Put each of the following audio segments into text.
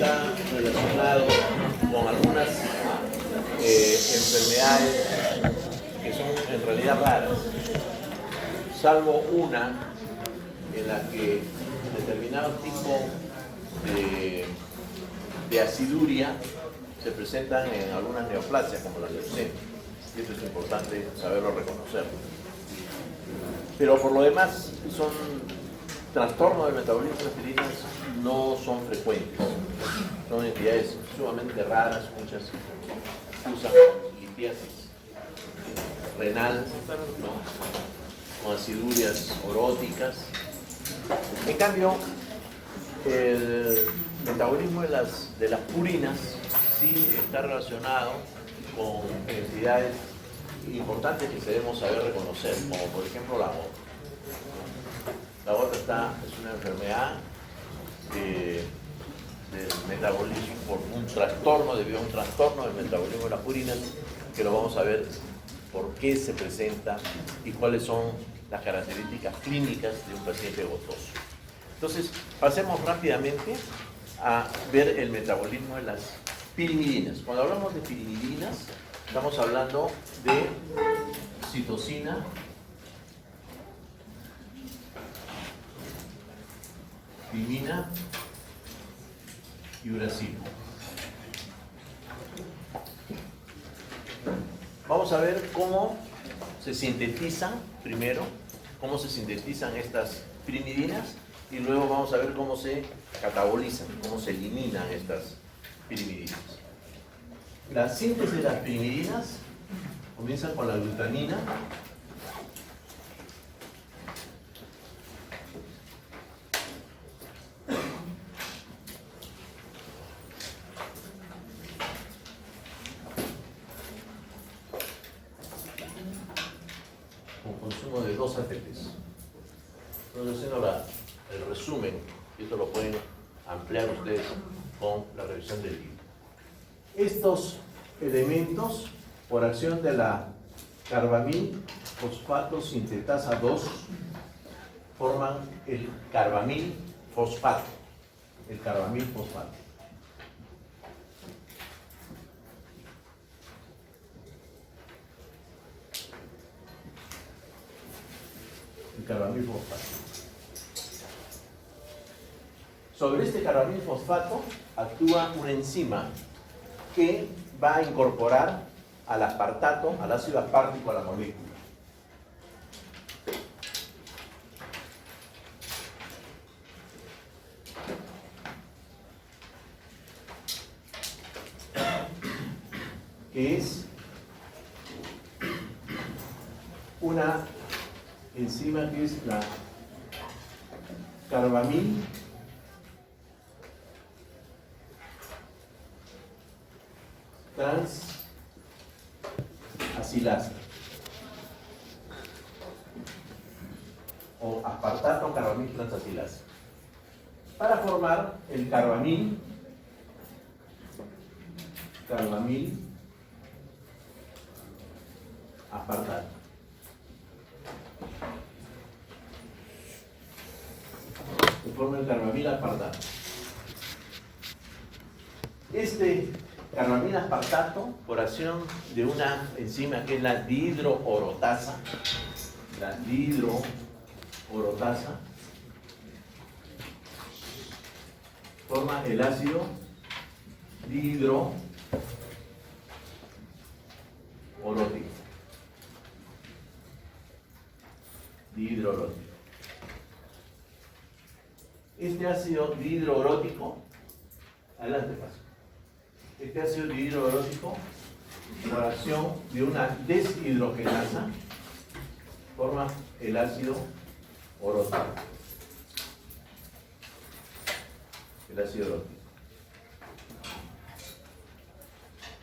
está relacionado con algunas enfermedades que son en realidad raras, salvo una en la que determinado tipo de aciduria se presentan en algunas neoplasias como la leucemia. Y esto es importante saberlo reconocer. Pero por lo demás, son trastornos del metabolismo de las pirinas no son frecuentes. Son entidades sumamente raras, muchas usan litiasis renal, ¿no? Con acidurias oróticas. En cambio, el metabolismo de las purinas sí está relacionado con entidades importantes que debemos saber reconocer, como por ejemplo la gota. La gota es una enfermedad del metabolismo por un trastorno, debido a un trastorno del metabolismo de las purinas, que lo vamos a ver por qué se presenta y cuáles son las características clínicas de un paciente gotoso. Entonces, pasemos rápidamente a ver el metabolismo de las pirimidinas. Cuando hablamos de pirimidinas, estamos hablando de citosina, timina y uracilo. Vamos a ver cómo se sintetizan primero, cómo se sintetizan estas pirimidinas, y luego vamos a ver cómo se catabolizan, cómo se eliminan estas pirimidinas. La síntesis de las pirimidinas comienza con la glutamina, con consumo de 2 ATPs. Entonces, haciendo el resumen, y esto lo pueden ampliar ustedes con la revisión del libro. Estos elementos, por acción de la carbamil fosfato sintetasa 2, forman el carbamil fosfato. El carbamil fosfato. El carbamil fosfato. Sobre este carbamil fosfato actúa una enzima que va a incorporar al aspartato, al ácido aspartico a la molécula. Que es una enzima que es la carbamil transacilasa o aspartato carbamil transacilasa, para formar el carbamil aspartato. Se forma el carbamil aspartato. Este carbamil aspartato, por acción de una enzima que es la dihidroorotasa, forma el ácido dihidroorótico. Este ácido dihidroorótico, adelante paso. Este ácido dihidroorótico, por acción de una deshidrogenasa, forma el ácido orótico.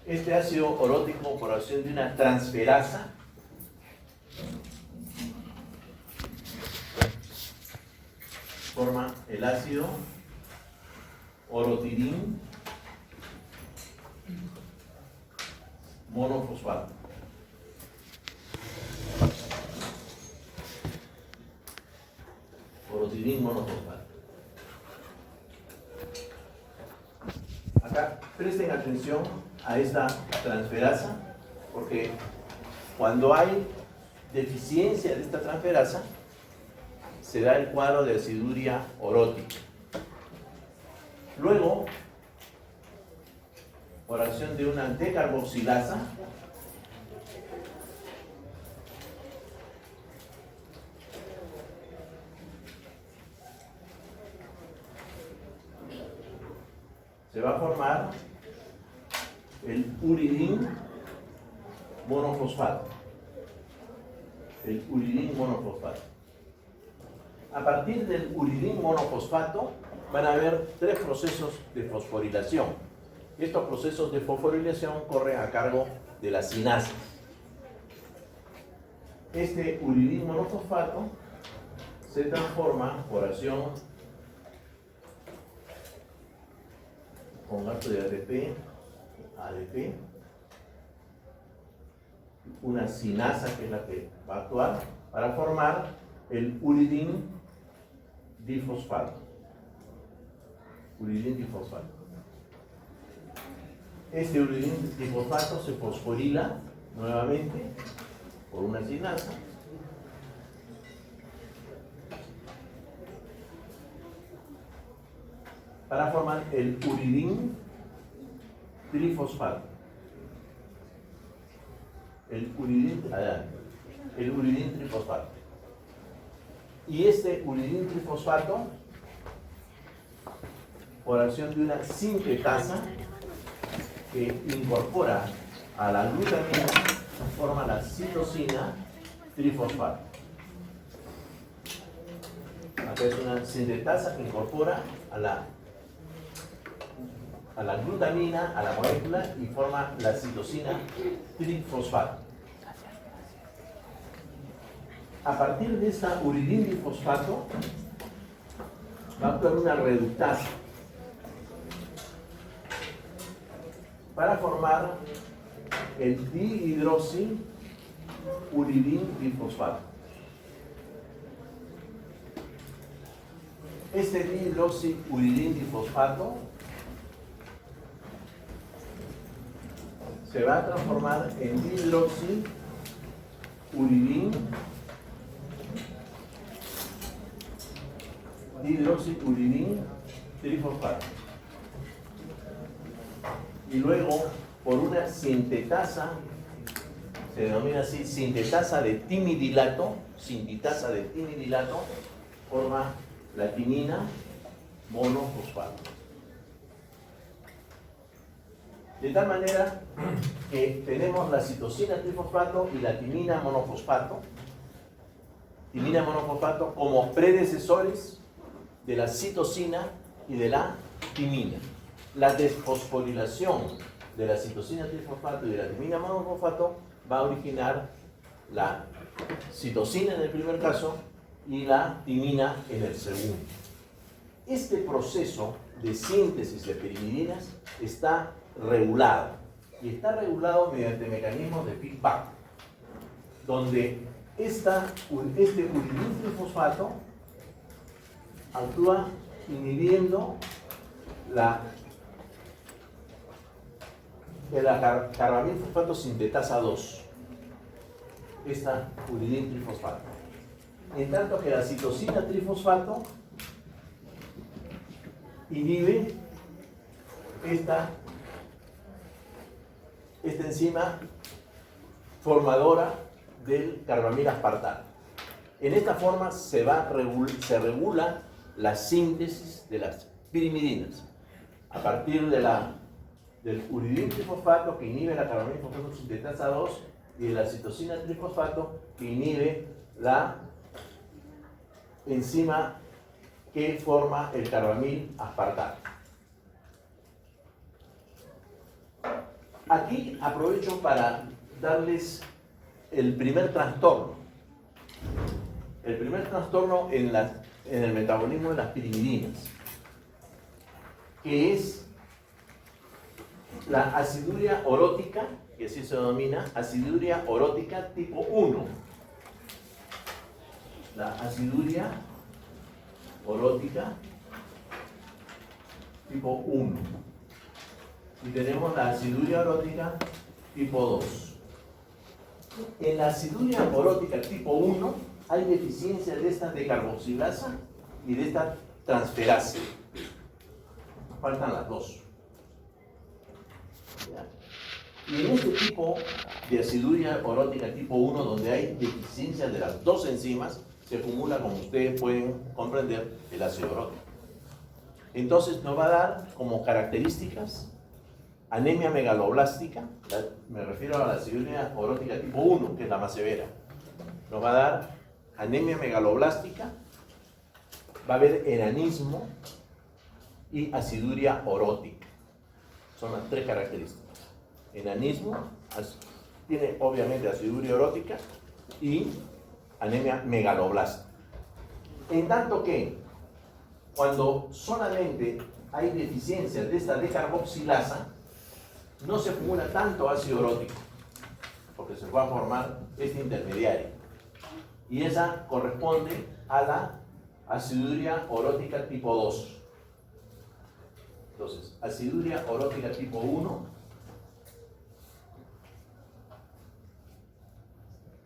Este ácido orótico, por acción de una transferasa, forma el ácido orotidim monofosfato. Orotidim monofosfato. Acá presten atención a esta transferasa, porque cuando hay deficiencia de esta transferasa, se da el cuadro de aciduria orótica. Luego, por acción de una decarboxilasa, se va a formar el uridín monofosfato. El uridín monofosfato. A partir del uridín monofosfato van a haber tres procesos de fosforilación. Estos procesos de fosforilación corren a cargo de las cinasas. Este uridín monofosfato se transforma por acción con gasto de ADP, una cinasa que es la que va a actuar para formar el uridín difosfato. Uridín difosfato. Este uridín difosfato se fosforila nuevamente por una cinasa para formar el uridín trifosfato. El uridín trifosfato. Y este uridín trifosfato, por acción de una sintetasa que incorpora a la glutamina, forma la citosina trifosfato. Acá es una sintetasa que incorpora a la glutamina, a la molécula, y forma la citosina trifosfato. A partir de esta uridín trifosfato va a actuar una reductasa para formar el dihidroxiuridín trifosfato. Este dihidroxiuridín trifosfato se va a transformar en dihidroxiuridín trifosfato. Y luego, por una sintetasa, se denomina así, sintetasa de timidilato, forma la timina monofosfato. De tal manera que tenemos la citosina trifosfato y la timina monofosfato como predecesores de la citosina y de la timina. La desfosforilación de la citosina trifosfato y de la timina monofosfato va a originar la citosina en el primer caso y la timina en el segundo. Este proceso de síntesis de pirimidinas está regulado, y está regulado mediante mecanismos de feedback, donde este uridín trifosfato actúa inhibiendo la carbamilfosfato sintetasa 2, esta uridín trifosfato. En tanto que la citosina trifosfato inhibe esta enzima formadora del carbamil aspartato. En esta forma se regula la síntesis de las pirimidinas a partir del uridín trifosfato, que inhibe la carbamilfosfato sintetasa 2, y de la citosina trifosfato, que inhibe la enzima que forma el carbamil aspartato. Aquí aprovecho para darles el primer trastorno. El primer trastorno en el metabolismo de las pirimidinas, que es la aciduria orótica, que así se denomina, aciduria orótica tipo 1. La aciduria orótica tipo 1. y tenemos la aciduria orótica tipo 2. En la aciduria orótica tipo 1 hay deficiencia de esta decarboxilasa y de esta transferasa. Faltan las dos. ¿Ya? Y en este tipo de aciduria orótica tipo 1, donde hay deficiencia de las dos enzimas, se acumula, como ustedes pueden comprender, el ácido orótico. Entonces nos va a dar como características anemia megaloblástica, me refiero a la aciduria orótica tipo 1, que es la más severa. Nos va a dar anemia megaloblástica, va a haber enanismo y aciduria orótica. Son las tres características. Enanismo, tiene obviamente aciduria orótica y anemia megaloblástica. En tanto que cuando solamente hay deficiencia de esta decarboxilasa, no se acumula tanto ácido orótico, porque se va a formar este intermediario. Y esa corresponde a la aciduria orótica tipo 2. Entonces, aciduria orótica tipo 1,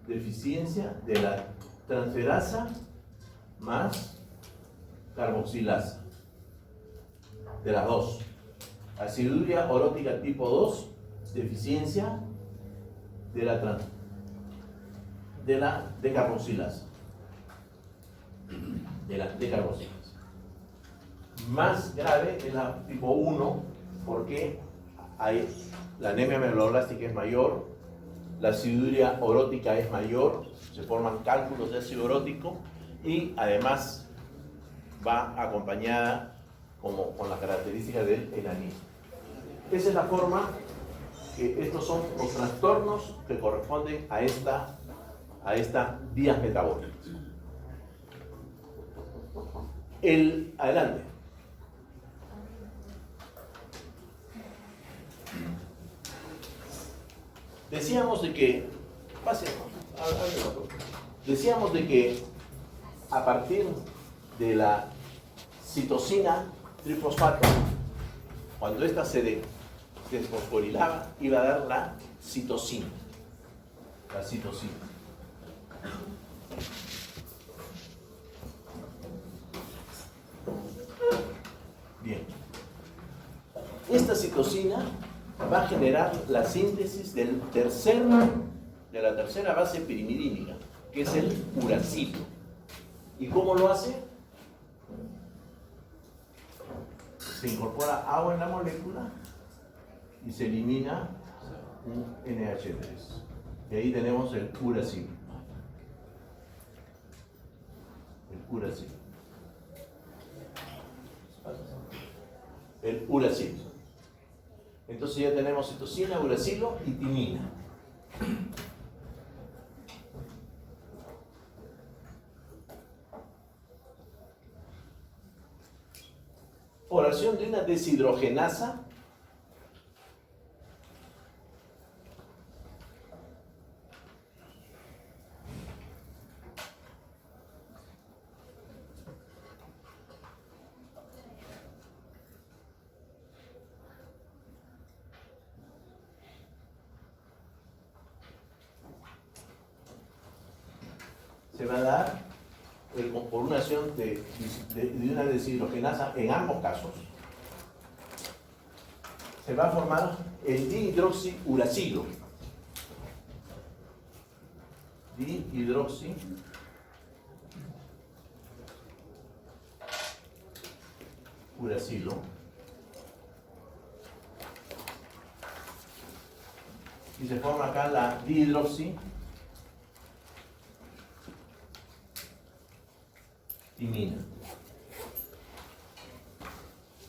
deficiencia de la transferasa más carboxilasa, de las dos. Aciduria orótica tipo 2, deficiencia de la decarboxilasa. Más grave es la tipo 1, porque la anemia megaloblástica es mayor, la aciduria orótica es mayor, se forman cálculos de ácido orótico y además va acompañada con las características del enanismo. Esa es la forma que estos son los trastornos que corresponden a esta vías metabólicas. Adelante. Decíamos de que a partir de la citosina trifosfato, cuando esta se desfosforilaba, iba a dar la citosina. Bien. Esta citosina va a generar la síntesis de la tercera base pirimidínica, que es el uracilo. ¿Y cómo lo hace? Se incorpora agua en la molécula y se elimina un NH3. Y ahí tenemos el uracilo. El uracilo. Entonces ya tenemos citosina, uracilo y timina. Por acción de una deshidrogenasa, se va a dar por una acción de una deshidrogenasa en ambos casos. Se va a formar el dihidroxiuracilo. Dihidroxiuracilo. Y se forma acá la dihidroxitimina.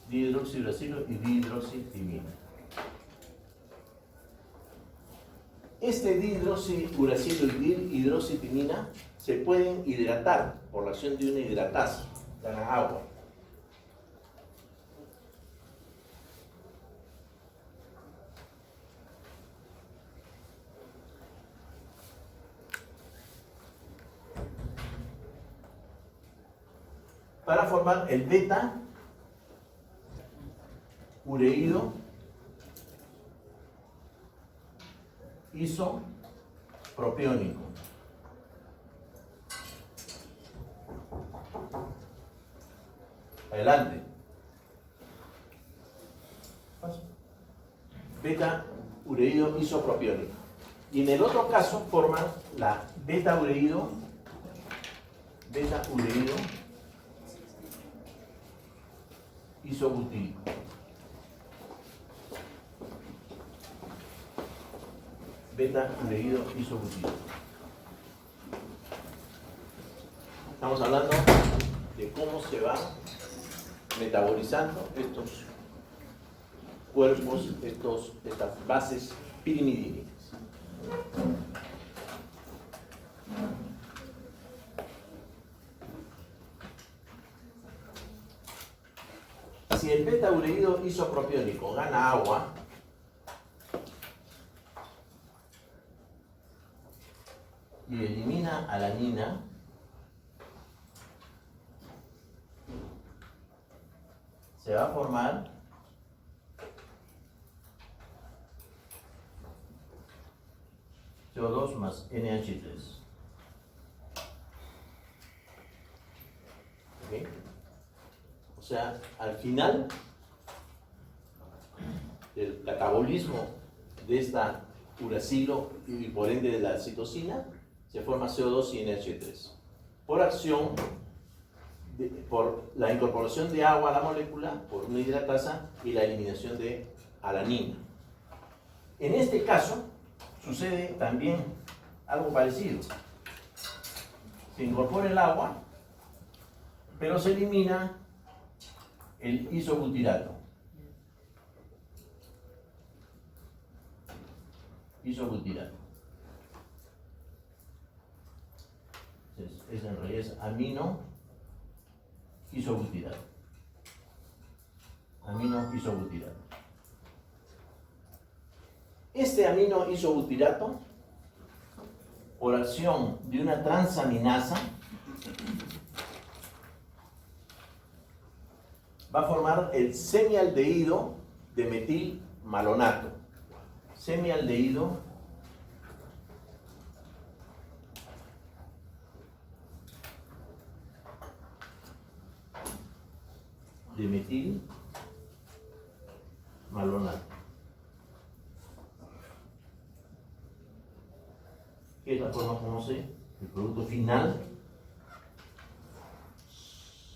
Dihidroxiuracilo y dihidroxitimina. Este dihidroxiuracilo y dihidroxitimina se pueden hidratar por la acción de una hidratasa, ganan agua. Para formar el beta ureído isopropiónico. Adelante. Beta ureído isopropiónico. Y en el otro caso forman la beta ureído isobutírico. Beta ureído isobutírico. Estamos hablando de cómo se va metabolizando estos cuerpos, estas bases pirimidínicas. Si el beta ureído isopropiónico gana agua, y elimina alanina, se va a formar CO2 más NH3. ¿Okay? O sea, al final del catabolismo de esta uracilo y por ende de la citosina, se forma CO2 y NH3 por acción, por la incorporación de agua a la molécula, por una hidratasa y la eliminación de alanina. En este caso, sucede también algo parecido. Se incorpora el agua, pero se elimina el isobutirato. Isobutirato. En realidad es amino isobutirato. Amino isobutirato. Este amino isobutirato, por acción de una transaminasa, va a formar el semialdehído de metilmalonato. Semialdehído de metilmalonato. ¿Qué es la forma como el producto final?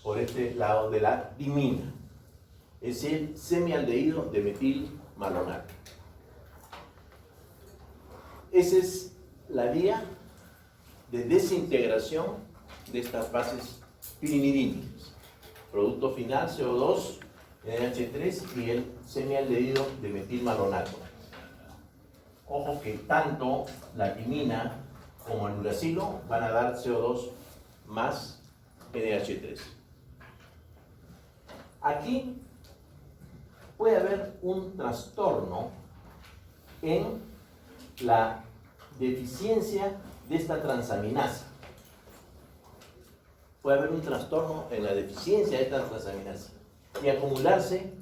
Por este lado de la dimina. Es el semialdehído de metilmalonato. Esa es la vía de desintegración de estas bases pirimidínicas. Producto final, CO2, NH3 y el semialdehído de metilmalonato. Ojo que tanto la timina como el uracilo van a dar CO2 más NH3. Aquí puede haber un trastorno en la deficiencia de esta transaminasa. Puede haber un trastorno en la deficiencia de esta transaminasa y acumularse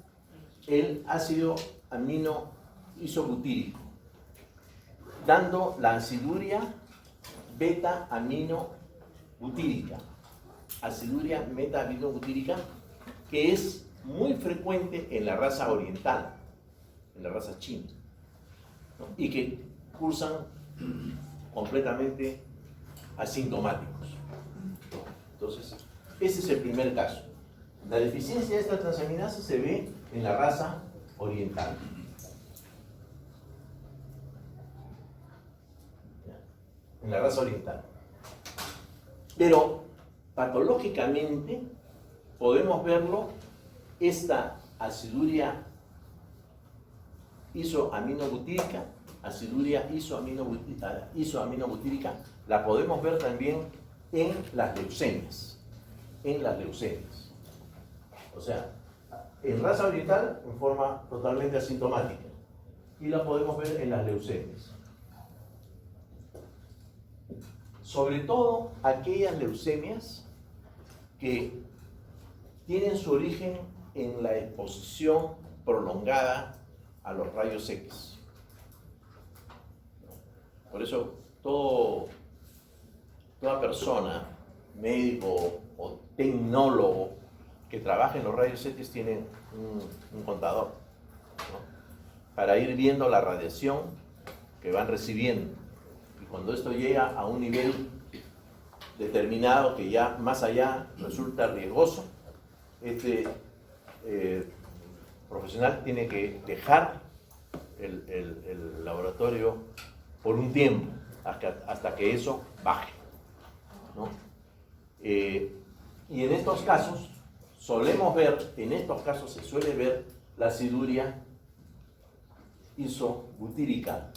el ácido amino isobutírico, dando la aciduria beta-aminobutírica, aciduria beta-aminobutírica, que es muy frecuente en la raza oriental, en la raza china, ¿no? Y que cursan completamente asintomáticos. Entonces, ese es el primer caso. La deficiencia de esta transaminasa se ve en la raza oriental. En la raza oriental. Pero patológicamente podemos verlo, esta aciduria isoaminobutírica, isoaminobutírica, la podemos ver también en las leucemias. En las leucemias. O sea, en raza oriental en forma totalmente asintomática. Y la podemos ver en las leucemias. Sobre todo aquellas leucemias que tienen su origen en la exposición prolongada a los rayos X. Por eso toda persona, médico o tecnólogo que trabaje en los rayos X tiene un contador, ¿no? Para ir viendo la radiación que van recibiendo. Y cuando esto llega a un nivel determinado que ya más allá resulta riesgoso, este profesional tiene que dejar el laboratorio por un tiempo hasta que eso baje, ¿no? Y en estos casos se suele ver la aciduria isobutírica,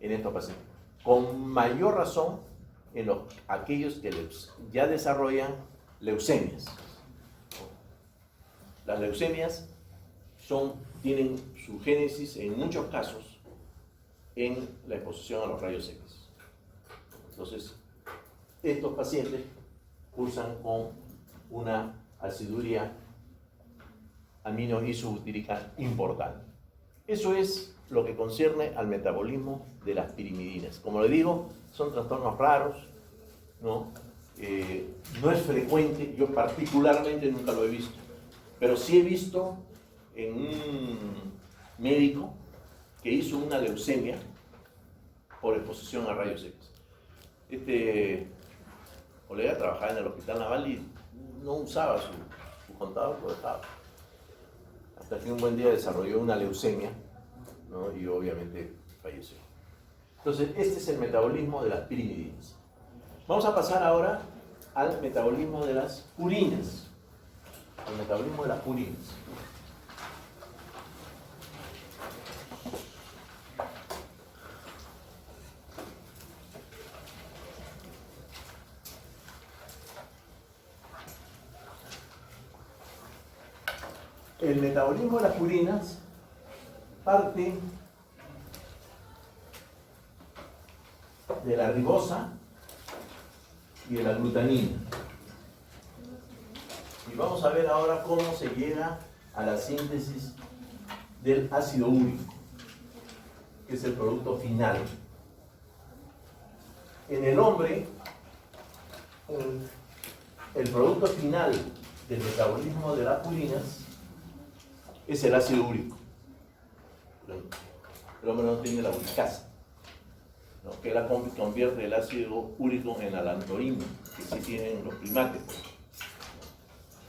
en estos pacientes, con mayor razón en aquellos que ya desarrollan leucemias. Las leucemias tienen su génesis en muchos casos en la exposición a los rayos X. Entonces, estos pacientes cursan con una aciduria aminoisobutírica importante. Eso es lo que concierne al metabolismo de las pirimidinas. Como le digo, son trastornos raros, ¿no? No es frecuente, yo particularmente nunca lo he visto, pero sí he visto en un médico que hizo una leucemia por exposición a rayos X. Este colega trabajaba en el Hospital Naval y no usaba su contador, lo dejaba. Hasta que un buen día desarrolló una leucemia, ¿no? Y obviamente falleció. Entonces, este es el metabolismo de las pirimidinas. Vamos a pasar ahora al metabolismo de las purinas. El metabolismo de las purinas. El metabolismo de las purinas parte de la ribosa y de la glutamina. Y vamos a ver ahora cómo se llega a la síntesis del ácido úrico, que es el producto final. En el hombre, el producto final del metabolismo de las purinas es el ácido úrico. El hombre no tiene la uricasa, ¿no? Que la convierte el ácido úrico en alantoína, que sí tienen los primates.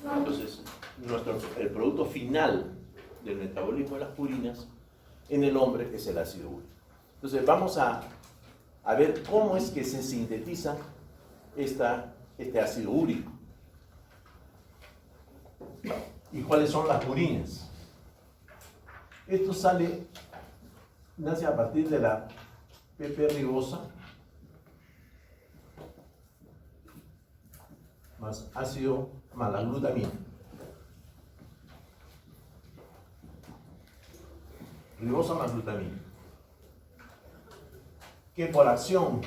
Entonces, el producto final del metabolismo de las purinas en el hombre es el ácido úrico. Entonces, vamos a ver cómo es que se sintetiza este ácido úrico y cuáles son las purinas. Esto nace a partir de la PP ribosa más la glutamina. Ribosa más glutamina. Que por acción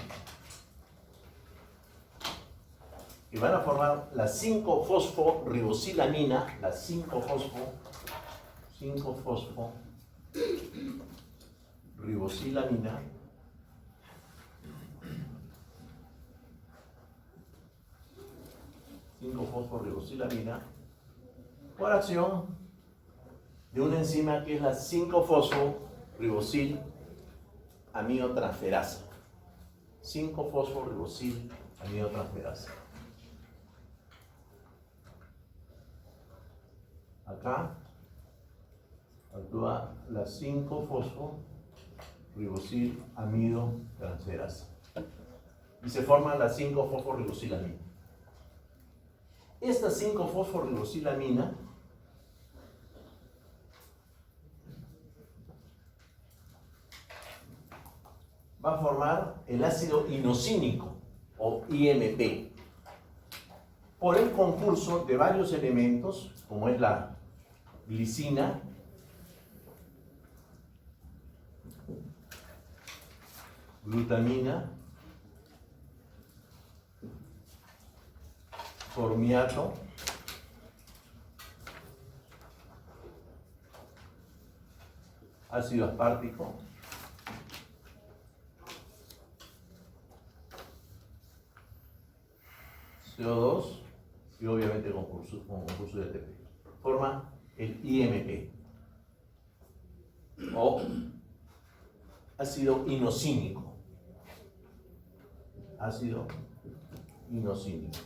que van a formar la 5-fosforibosilamina, la 5-fosforibosilamina, por acción de una enzima que es la 5-fosforibosil-aminotransferasa. 5-fosforibosil-aminotransferasa. Acá actúa la 5-fosforibosil-aminotransferasa. Y se forma la 5-fosforibosilamina. Esta 5-fosforibosilamina va a formar el ácido inosínico o IMP por el concurso de varios elementos, como es la glicina, glutamina, formiato, ácido aspartico CO2 y obviamente con concurso de ATP. Forma el IMP o ácido inosínico. Ácido inosínico.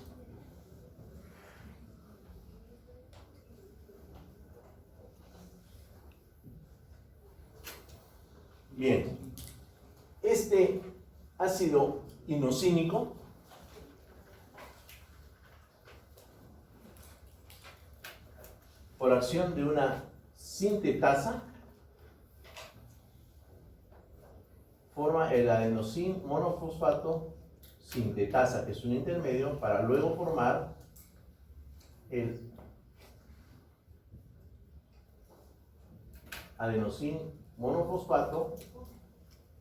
Bien, este ácido inosínico por acción de una sintetasa forma el adenosín monofosfato sintetasa, que es un intermedio, para luego formar el adenosín monofosfato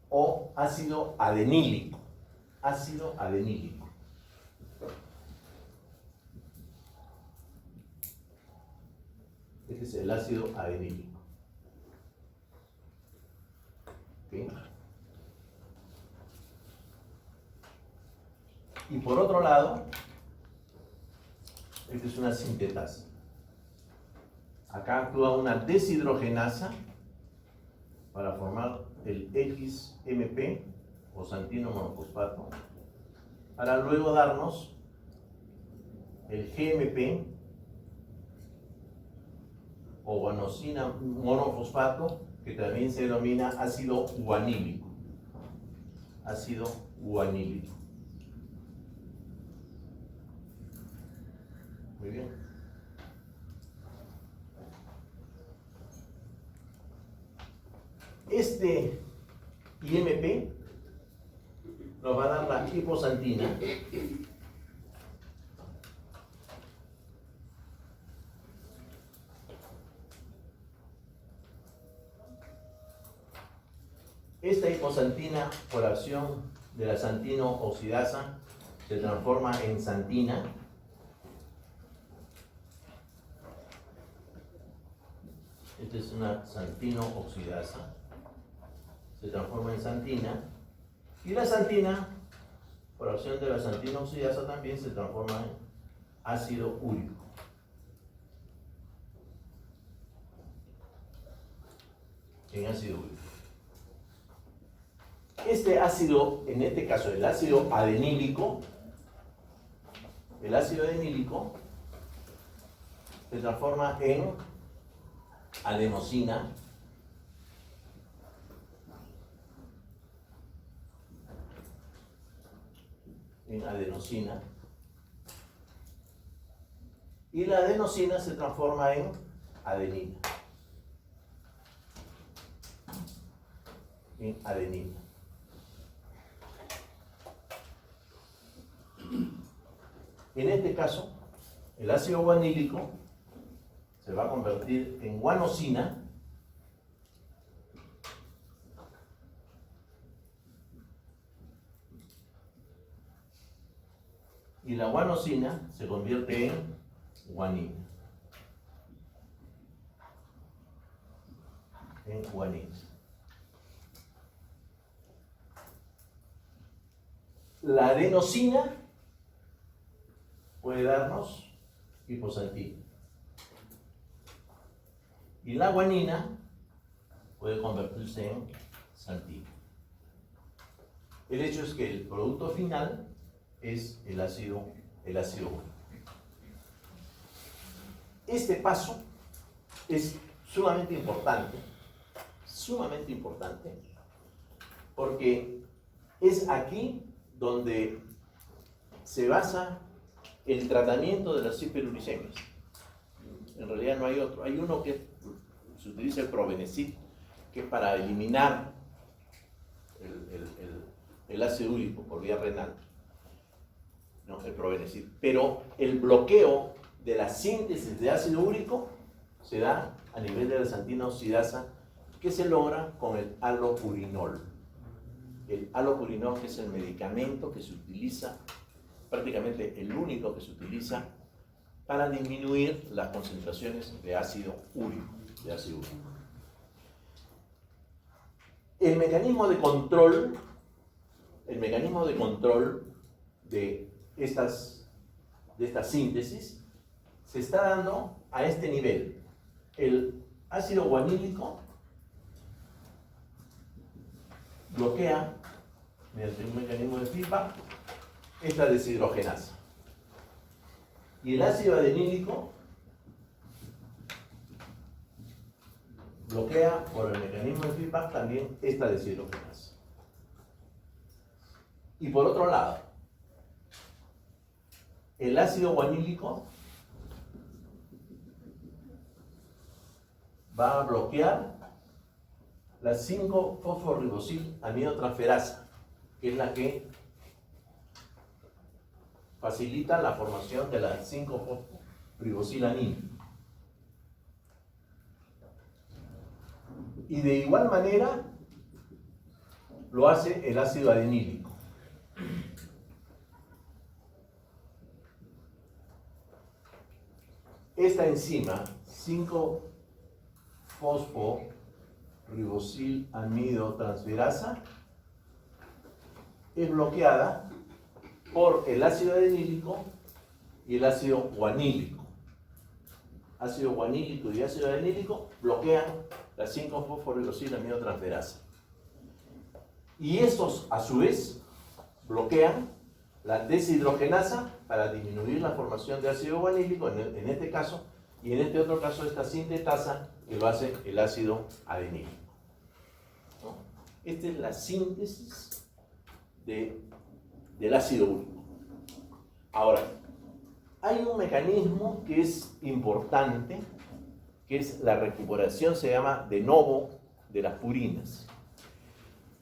o ácido adenílico. Ácido adenílico. Este es el ácido adenílico. ¿Okay? Y por otro lado, esta es una sintetasa. Acá actúa una deshidrogenasa para formar el XMP o xantino monofosfato, para luego darnos el GMP o guanosina monofosfato, que también se denomina ácido guanílico. Ácido guanílico. Muy bien. Este IMP nos va a dar la hipoxantina, esta hipoxantina, por acción de la xantino oxidasa, se transforma en xantina. Esta es una xantino oxidasa, se transforma en xantina, y la xantina, por acción de la xantino oxidasa, también se transforma en ácido úrico. En ácido úrico. Este ácido, en este caso el ácido adenílico, se transforma en adenosina, y la adenosina se transforma en adenina. En este caso, el ácido guanílico se va a convertir en guanosina, y la guanosina se convierte en guanina. La adenosina puede darnos hipoxantina. Y la guanina puede convertirse en xantina. El hecho es que el producto final es el ácido úrico. Este paso es sumamente importante, porque es aquí donde se basa el tratamiento de las hiperuricemias. En realidad no hay otro. Hay uno que se utiliza, el Probenecid, que es para eliminar el ácido úrico por vía renal, no, el Probenecid. Pero el bloqueo de la síntesis de ácido úrico se da a nivel de la xantina oxidasa, que se logra con el alopurinol. El alopurinol, que es el medicamento que se utiliza, prácticamente el único que se utiliza para disminuir las concentraciones de ácido úrico. El mecanismo de control de estas de esta síntesis se está dando a este nivel. El ácido guanílico bloquea, mediante un mecanismo de feedback, esta deshidrogenasa. Y el ácido adenílico bloquea por el mecanismo de feedback también esta deshidrogenasa. Y por otro lado, el ácido guanílico va a bloquear la 5-fosforibosil-aminotransferasa, que es la que facilita la formación de la 5-fosforibosil-amina. Y de igual manera lo hace el ácido adenílico. Esta enzima, 5-fosforibosil-amidotransferasa, es bloqueada por el ácido adenílico y el ácido guanílico. Ácido guanílico y ácido adenílico bloquean la 5-fosforibosil-aminotransferasa. Y estos, a su vez, bloquean la deshidrogenasa para disminuir la formación de ácido guanílico, en este caso, y en este otro caso esta sintetasa que lo hace el ácido adenílico. ¿No? Esta es la síntesis del ácido úrico. Ahora, hay un mecanismo que es importante, que es la recuperación, se llama de novo, de las purinas.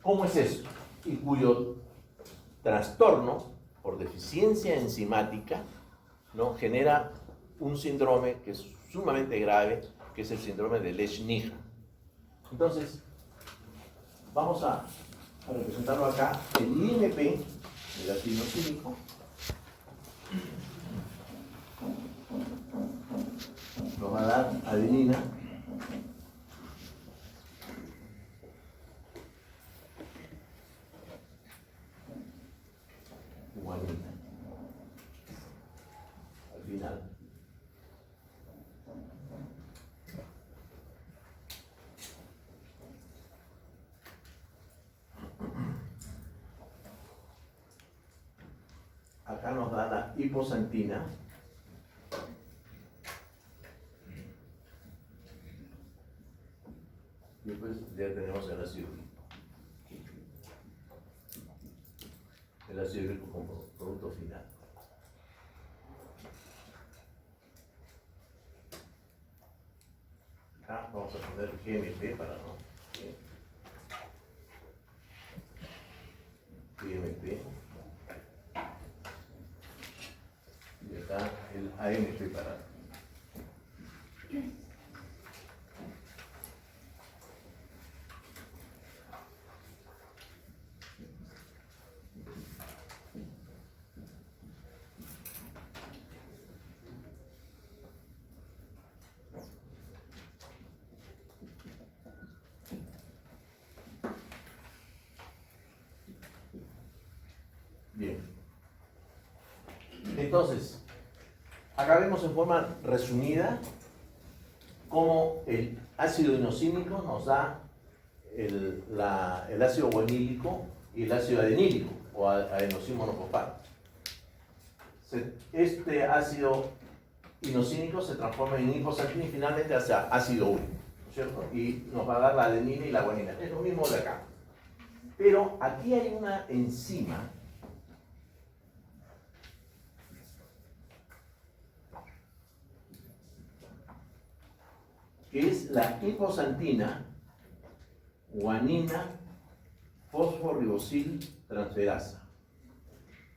¿Cómo es esto? Y cuyo trastorno por deficiencia enzimática, ¿no?, genera un síndrome que es sumamente grave, que es el síndrome de Lesch-Nyhan. Entonces, vamos a representarlo acá. El IMP, el ácido inosílico, nos va a dar adenina, guanina, al final. Acá nos da la hiposantina, y después ya tenemos el ácido úrico. El ácido úrico como producto final. Acá vamos a poner GMP para no. GMP. Y acá el AMP para. Bien. Entonces, acá vemos en forma resumida cómo el ácido inosílico nos da el ácido guanílico y el ácido adenílico, o adenosín monofosfato. Este ácido inosílico se transforma en hiposantina y finalmente hace ácido úrico, ¿no es cierto? Y nos va a dar la adenina y la guanina. Es lo mismo de acá. Pero aquí hay una enzima que es la hiposantina guanina fosforibosil transferasa.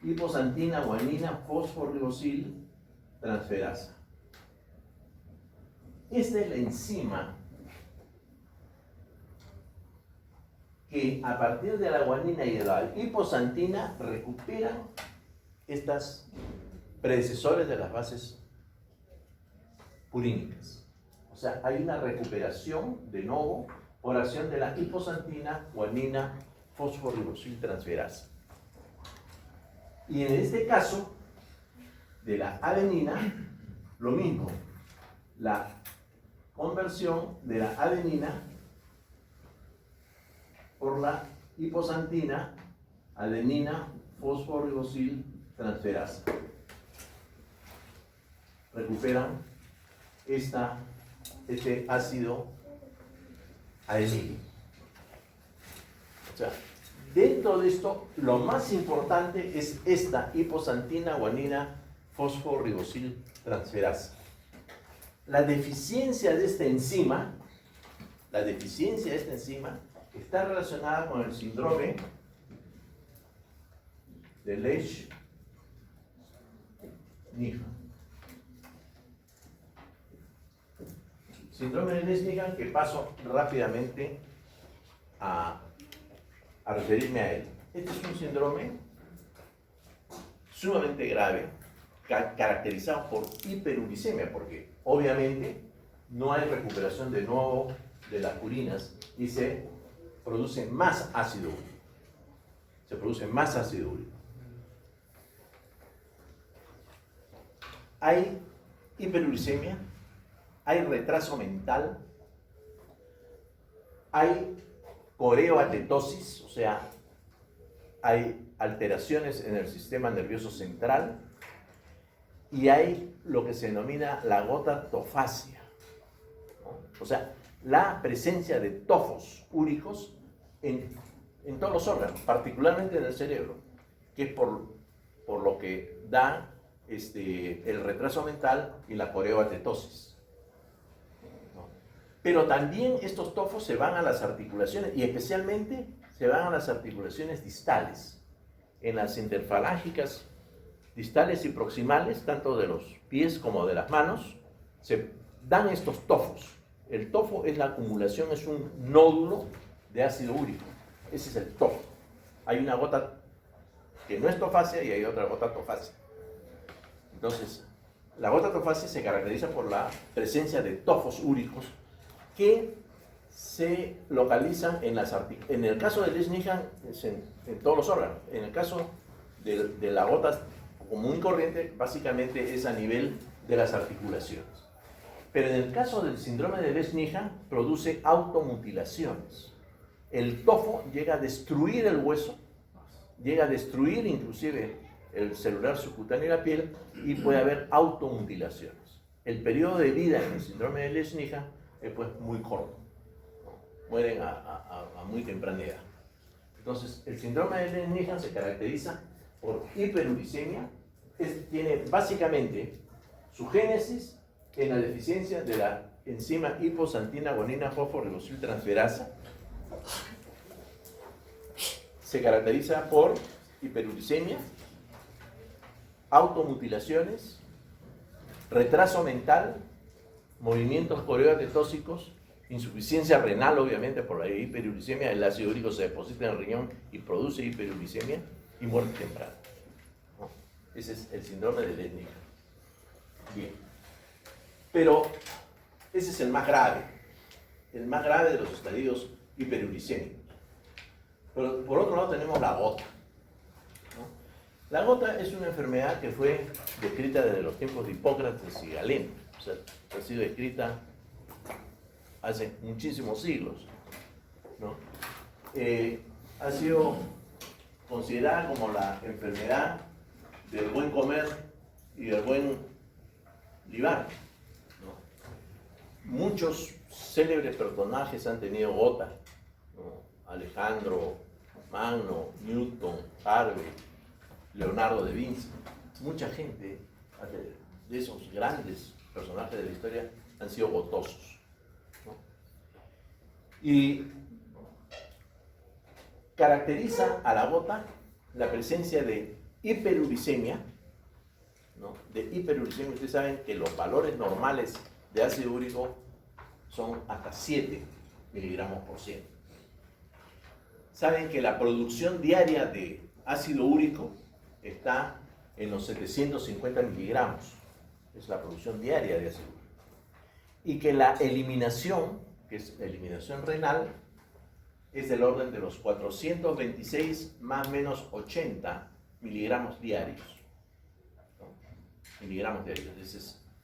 Hiposantina guanina fosforibosil transferasa. Esta es la enzima que a partir de la guanina y de la hiposantina recuperan estas predecesores de las bases purínicas. O sea, hay una recuperación de nuevo por acción de la hiposantina guanina fosforibosil transferasa. Y en este caso, de la adenina, lo mismo, la conversión de la adenina por la hiposantina, adenina fosforibosil transferasa. Recuperan este ácido adenílico. O sea, dentro de esto, lo más importante es esta hiposantina guanina fosforibosil transferasa. La deficiencia de esta enzima, está relacionada con el síndrome de Lesch-Nyhan. Síndrome de Lesch-Nyhan, que paso rápidamente a referirme a él. Este es un síndrome sumamente grave, caracterizado por hiperuricemia, porque obviamente no hay recuperación de nuevo de las purinas y se produce más ácido úrico. Hay hiperuricemia, hay retraso mental, hay coreoatetosis, o sea, hay alteraciones en el sistema nervioso central y hay lo que se denomina la gotatofasia, ¿no? O sea, la presencia de tofos úricos en todos los órganos, particularmente en el cerebro, que es por lo que da el retraso mental y la coreoatetosis, ¿no? Pero también estos tofos se van a las articulaciones y especialmente se van a las articulaciones distales, en las interfalángicas distales y proximales, tanto de los pies como de las manos, se dan estos tofos. El tofo es la acumulación, es un nódulo de ácido úrico. Ese es el tofo. Hay una gota que no es tofacia y hay otra gota tofacia. Entonces, la gota tofacia se caracteriza por la presencia de tofos úricos que se localizan en el caso del Lesch-Nyhan en todos los órganos. En el caso de la gota común y corriente, básicamente es a nivel de las articulaciones. Pero en el caso del síndrome de Lesch-Nyhan, produce automutilaciones. El tofo llega a destruir el hueso, llega a destruir inclusive el celular subcutáneo y la piel, y puede haber automutilaciones. El periodo de vida en el síndrome de Lesch-Nyhan es pues muy corto, ¿no? Mueren a muy temprana edad. Entonces, el síndrome de Lesch-Nyhan se caracteriza por hiperuricemia, tiene básicamente su génesis en la deficiencia de la enzima hiposantina guanina fosforibosil transferasa. Se caracteriza por hiperuricemia, automutilaciones, retraso mental, movimientos coreoatetóxicos, insuficiencia renal, obviamente por la hiperuricemia, el ácido úrico se deposita en el riñón y produce hiperuricemia, y muerte temprana, ¿no? Ese es el síndrome de Lesch-Nyhan. Bien. Pero ese es el más grave de los estadios hiperuricémicos. Pero por otro lado tenemos la gota, ¿no? La gota es una enfermedad que fue descrita desde los tiempos de Hipócrates y Galeno. O sea, ha sido descrita hace muchísimos siglos, ¿no? Ha sido considerada como la enfermedad del buen comer y del buen libar, ¿no? Muchos célebres personajes han tenido gota, ¿no? Alejandro Magno, Newton, Harvey, Leonardo da Vinci. Mucha gente de esos grandes personajes de la historia han sido gotosos, ¿no? Y caracteriza a la gota la presencia de hiperuricemia, ¿no? De hiperuricemia. Ustedes saben que los valores normales de ácido úrico son hasta 7 miligramos por 100. Saben que la producción diaria de ácido úrico está en los 750 miligramos. Es la producción diaria de ácido úrico. Y que la eliminación, que es la eliminación renal, es del orden de los 426 más o menos 80 miligramos diarios, ¿no? miligramos diarios.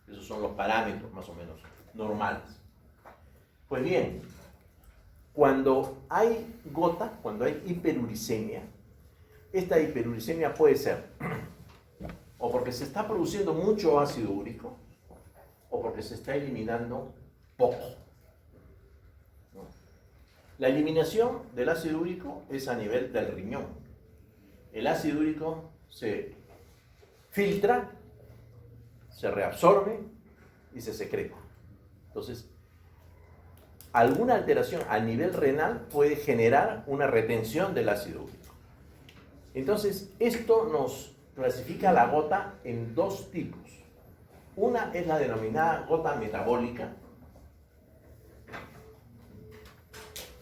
Esos son los parámetros más o menos normales. Pues bien, cuando hay gota, cuando hay hiperuricemia, esta hiperuricemia puede ser o porque se está produciendo mucho ácido úrico o porque se está eliminando poco. ¿No? La eliminación del ácido úrico es a nivel del riñón. El ácido úrico se filtra, se reabsorbe y se secreta. Entonces, alguna alteración a nivel renal puede generar una retención del ácido úrico. Entonces, esto nos clasifica la gota en dos tipos. Una es la denominada gota metabólica.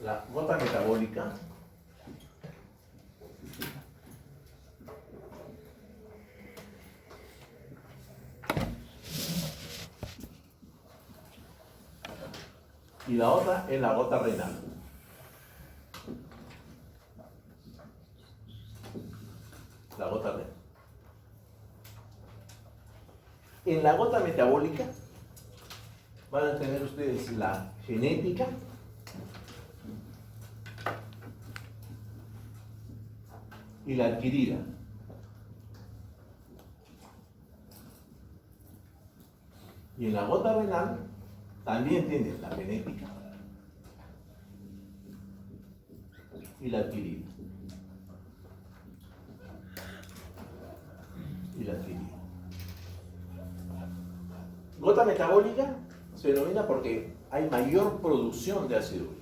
La gota metabólica y la otra es la gota renal. La gota renal. En la gota metabólica van a tener ustedes la genética, y la adquirida. Y en la gota renal también tienen la genética y la adquirida. Y la adquirida. Gota metabólica se denomina porque hay mayor producción de ácido úrico.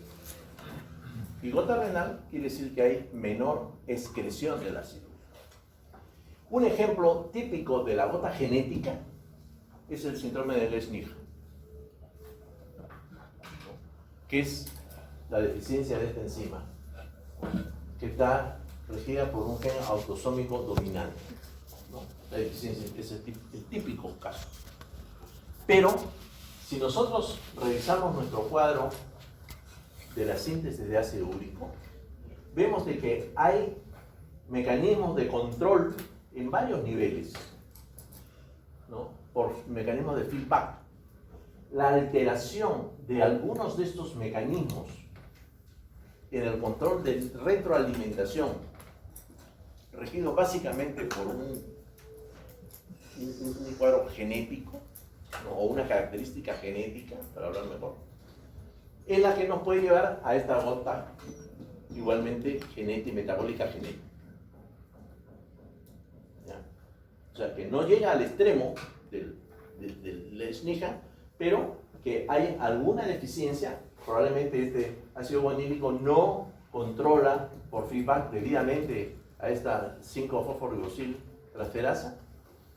Y gota renal quiere decir que hay menor excreción del ácido úrico. Un ejemplo típico de la gota genética es el síndrome de Lesch-Nyhan, que es la deficiencia de esta enzima, que está regida por un gen autosómico dominante, ¿no? La deficiencia es el típico caso. Pero, si nosotros revisamos nuestro cuadro de la síntesis de ácido úrico, vemos de que hay mecanismos de control en varios niveles, ¿no? Por mecanismos de feedback. La alteración de algunos de estos mecanismos en el control de retroalimentación, regido básicamente por un cuadro genético, ¿no? O una característica genética, para hablar mejor, es la que nos puede llevar a esta gota igualmente genética, metabólica genética. ¿Ya? O sea, que no llega al extremo del Lesch-Nyhan, pero que hay alguna deficiencia. Probablemente este ácido guanílico no controla por feedback debidamente a esta 5-fosforibosil transferasa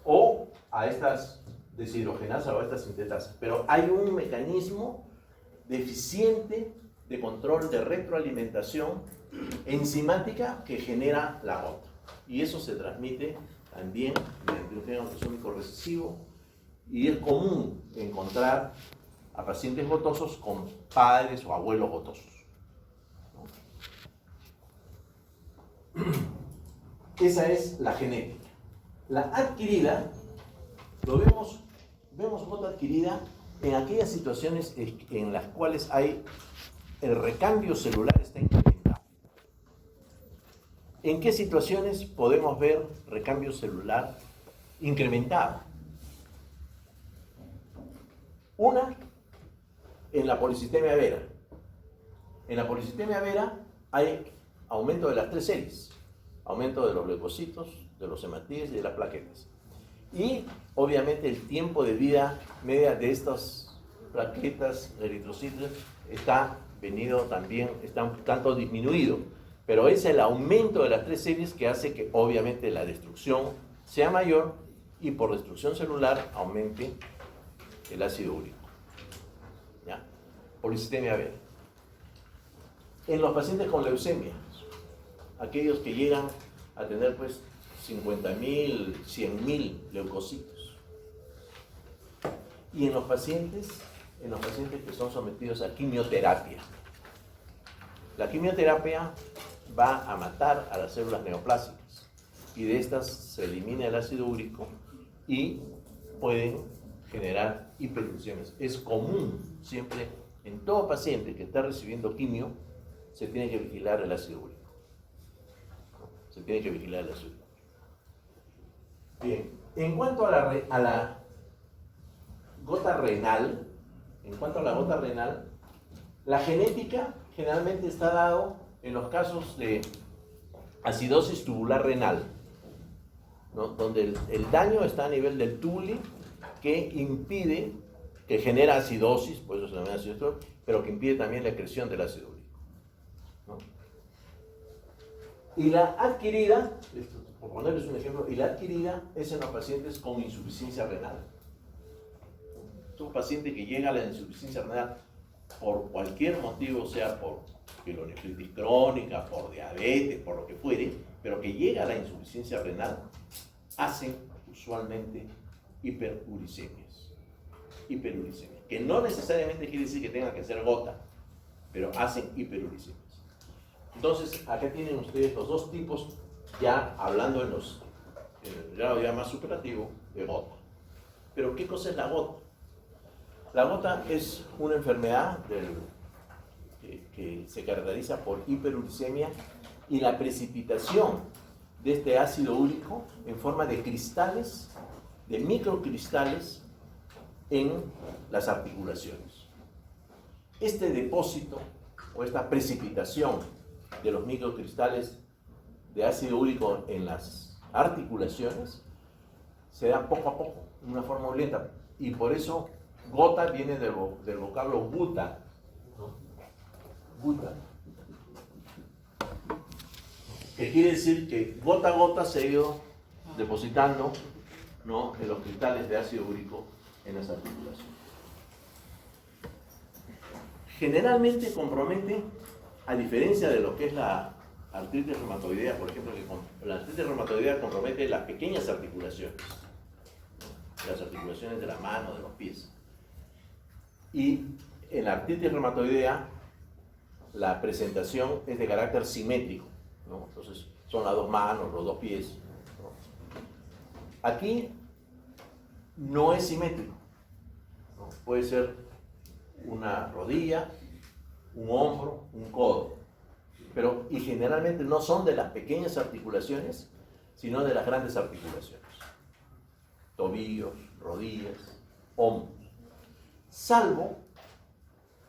o a estas deshidrogenasas o a estas sintetasas, pero hay un mecanismo deficiente de control de retroalimentación enzimática que genera la gota, y eso se transmite también mediante un gen autosómico recesivo, y es común encontrar a pacientes gotosos con padres o abuelos gotosos, ¿no? Esa es la genética. La adquirida, vemos gota adquirida en aquellas situaciones en las cuales el recambio celular está incrementado. ¿En qué situaciones podemos ver recambio celular incrementado? Una, en la policitemia vera. En la policitemia vera hay aumento de las 3 series, aumento de los leucocitos, de los hematíes y de las plaquetas. Y obviamente el tiempo de vida media de estas plaquetas, eritrocitos, está un tanto disminuido, pero es el aumento de las 3 series que hace que obviamente la destrucción sea mayor y por destrucción celular aumente el ácido úrico. ¿Ya? Policitemia vera. En los pacientes con leucemia, aquellos que llegan a tener pues 50.000, 100.000 leucocitos. Y en los pacientes que son sometidos a quimioterapia. La quimioterapia va a matar a las células neoplásicas y de estas se elimina el ácido úrico y pueden generar hiperuricemias. Es común, siempre, en todo paciente que está recibiendo quimio, se tiene que vigilar el ácido úrico. Se tiene que vigilar el ácido úrico. Bien, en cuanto a la gota renal, la genética generalmente está dado en los casos de acidosis tubular renal, ¿no? Donde el daño está a nivel del tubuli, que impide, que genera acidosis, por eso se llama acidosis, pero que impide también la excreción del ácido úrico, ¿no? Y la adquirida, por ponerles un ejemplo, es en los pacientes con insuficiencia renal. Es un paciente que llega a la insuficiencia renal por cualquier motivo, sea por pielonefritis crónica, por diabetes, por lo que fuere, pero que llega a la insuficiencia renal, hacen usualmente hiperuricemias, que no necesariamente quiere decir que tengan que ser gota, pero hacen hiperuricemias. Entonces, acá tienen ustedes los dos tipos, ya hablando en el grado ya más superlativo, de gota. Pero, ¿qué cosa es la gota? La gota es una enfermedad que se caracteriza por hiperuricemia y la precipitación de este ácido úrico en forma de cristales, de microcristales en las articulaciones. Este depósito o esta precipitación de los microcristales de ácido úrico en las articulaciones se da poco a poco, de una forma muy lenta, y por eso gota viene del vocablo guta, ¿no? Guta, que quiere decir que gota a gota se ha ido depositando, ¿no?, en los cristales de ácido úrico en las articulaciones. Generalmente compromete, a diferencia de lo que es la artritis reumatoidea, por ejemplo, que la artritis reumatoidea compromete las pequeñas articulaciones, ¿no?, las articulaciones de la mano, de los pies. Y en la artritis reumatoidea la presentación es de carácter simétrico, ¿no? Entonces son las dos manos, los dos pies, ¿no? Aquí no es simétrico, ¿no? Puede ser una rodilla, un hombro, un codo, pero y generalmente no son de las pequeñas articulaciones, sino de las grandes articulaciones, tobillos, rodillas, hombros, salvo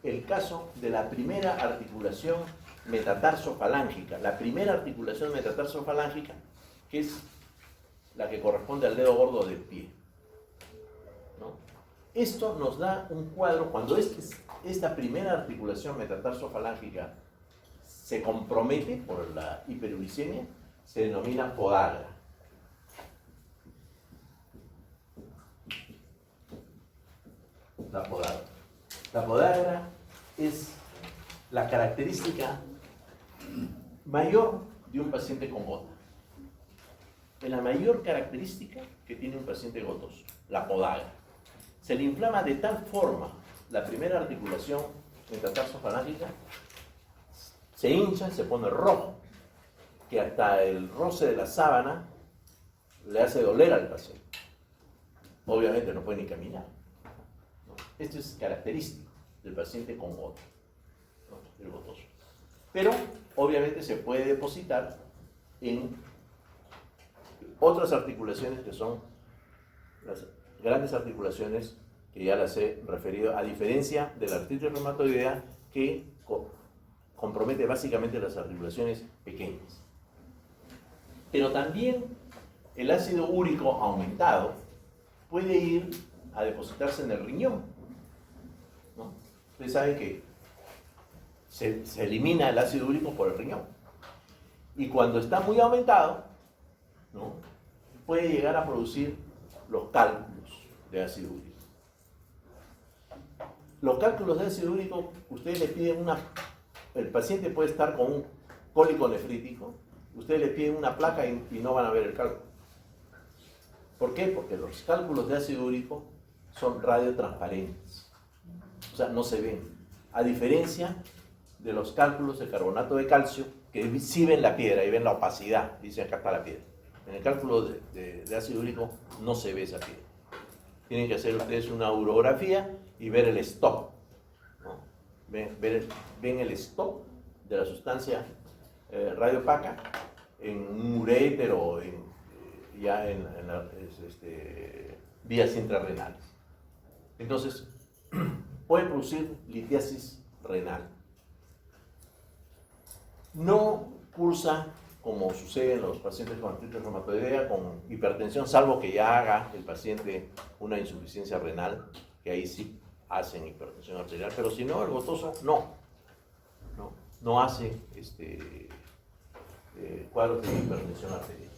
el caso de la primera articulación metatarsofalángica, la primera articulación metatarsofalángica, que es la que corresponde al dedo gordo del pie, ¿no? Esto nos da un cuadro, cuando esta primera articulación metatarsofalángica se compromete por la hiperuricemia, se denomina podagra. La podagra es la característica mayor de un paciente con gota. Es la mayor característica que tiene un paciente gotoso, la podagra. Se le inflama de tal forma la primera articulación metatarsofalángica, se hincha, se pone rojo, que hasta el roce de la sábana le hace doler al paciente. Obviamente no puede ni caminar, ¿no? Esto es característico del paciente con gota, ¿no?, el gotoso. Pero obviamente se puede depositar en otras articulaciones que son las grandes articulaciones que ya las he referido, a diferencia de la artritis reumatoidea, que compromete básicamente las articulaciones pequeñas. Pero también el ácido úrico aumentado puede ir a depositarse en el riñón, ¿no? Ustedes saben que se elimina el ácido úrico por el riñón. Y cuando está muy aumentado, ¿no?, puede llegar a producir los cálculos de ácido úrico. Los cálculos de ácido úrico, ustedes le piden el paciente puede estar con un cólico nefrítico, ustedes le piden una placa y no van a ver el cálculo. ¿Por qué? Porque los cálculos de ácido úrico son radiotransparentes, o sea, no se ven. A diferencia de los cálculos de carbonato de calcio, que sí ven la piedra y ven la opacidad, dicen acá está la piedra. En el cálculo de ácido úrico no se ve esa piedra. Tienen que hacer ustedes una urografía y ver el stop, ¿no? Ven el stop de la sustancia radiopaca en un uréter o ya en vías intrarrenales. Entonces, puede producir litiasis renal. No cursa como sucede en los pacientes con artritis reumatoidea, con hipertensión, salvo que ya haga el paciente una insuficiencia renal, que ahí sí hacen hipertensión arterial, pero si no, el gotoso no hace cuadros de hipertensión arterial.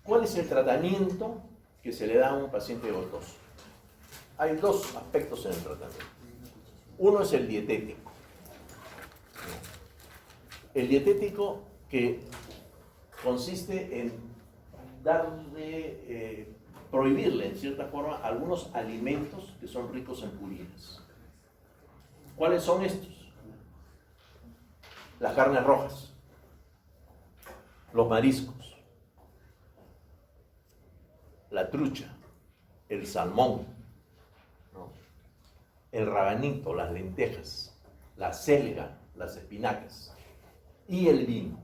¿Cuál es el tratamiento que se le da a un paciente gotoso? Hay dos aspectos en el tratamiento. Uno es el dietético. El dietético que consiste en prohibirle en cierta forma algunos alimentos que son ricos en purinas. ¿Cuáles son estos? Las carnes rojas, los mariscos, la trucha, el salmón, ¿no? El rabanito, las lentejas, la selga, las espinacas y el vino.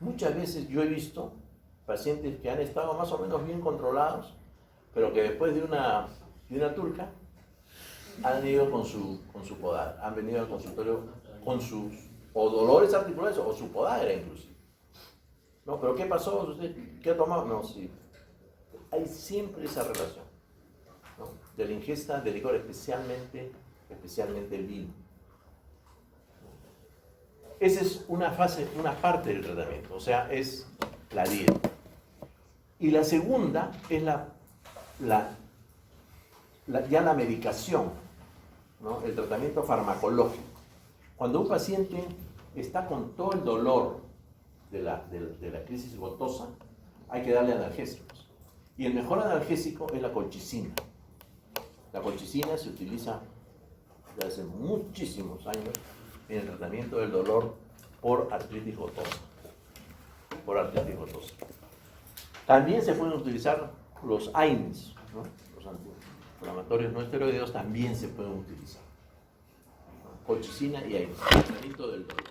Muchas veces yo he visto pacientes que han estado más o menos bien controlados, pero que después de una turca han ido con su podadera, han venido al consultorio con sus o dolores articulares o su podadera inclusive. No, pero ¿qué pasó? ¿Usted qué ha tomado? No, sí. Hay siempre esa relación, ¿no? De la ingesta de licor, especialmente el vino. Esa es una parte del tratamiento, o sea, es la dieta. Y la segunda es ya la medicación, ¿no? El tratamiento farmacológico. Cuando un paciente está con todo el dolor de la crisis gotosa, hay que darle analgésicos. Y el mejor analgésico es la colchicina. La colchicina se utiliza desde hace muchísimos años en el tratamiento del dolor por artritis gotosa. También se pueden utilizar los AINES, ¿no? Los antiinflamatorios no esteroideos también se pueden utilizar. Colchicina y AINES, tratamiento del dolor.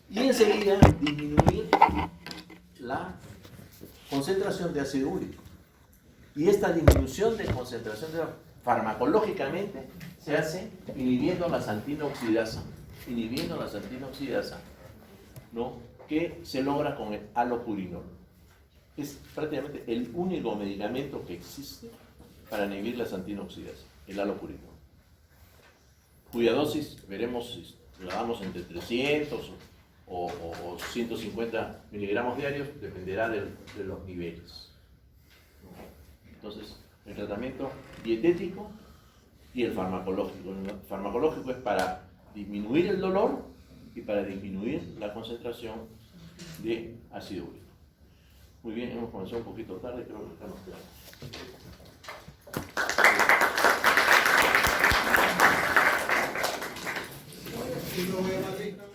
Y enseguida disminuir la concentración de ácido úrico. Y esta disminución de concentración de farmacológicamente se hace inhibiendo la xantina oxidasa, ¿no? Que se logra con el alopurinol. Es prácticamente el único medicamento que existe para inhibir la xantina oxidasa, el alopurinol. Cuya dosis, veremos si la damos entre 300 o 150 miligramos diarios, dependerá de los niveles. Entonces, el tratamiento dietético y el farmacológico. El farmacológico es para disminuir el dolor y para disminuir la concentración de ácido úrico. Muy bien, hemos comenzado un poquito tarde, creo que estamos claros.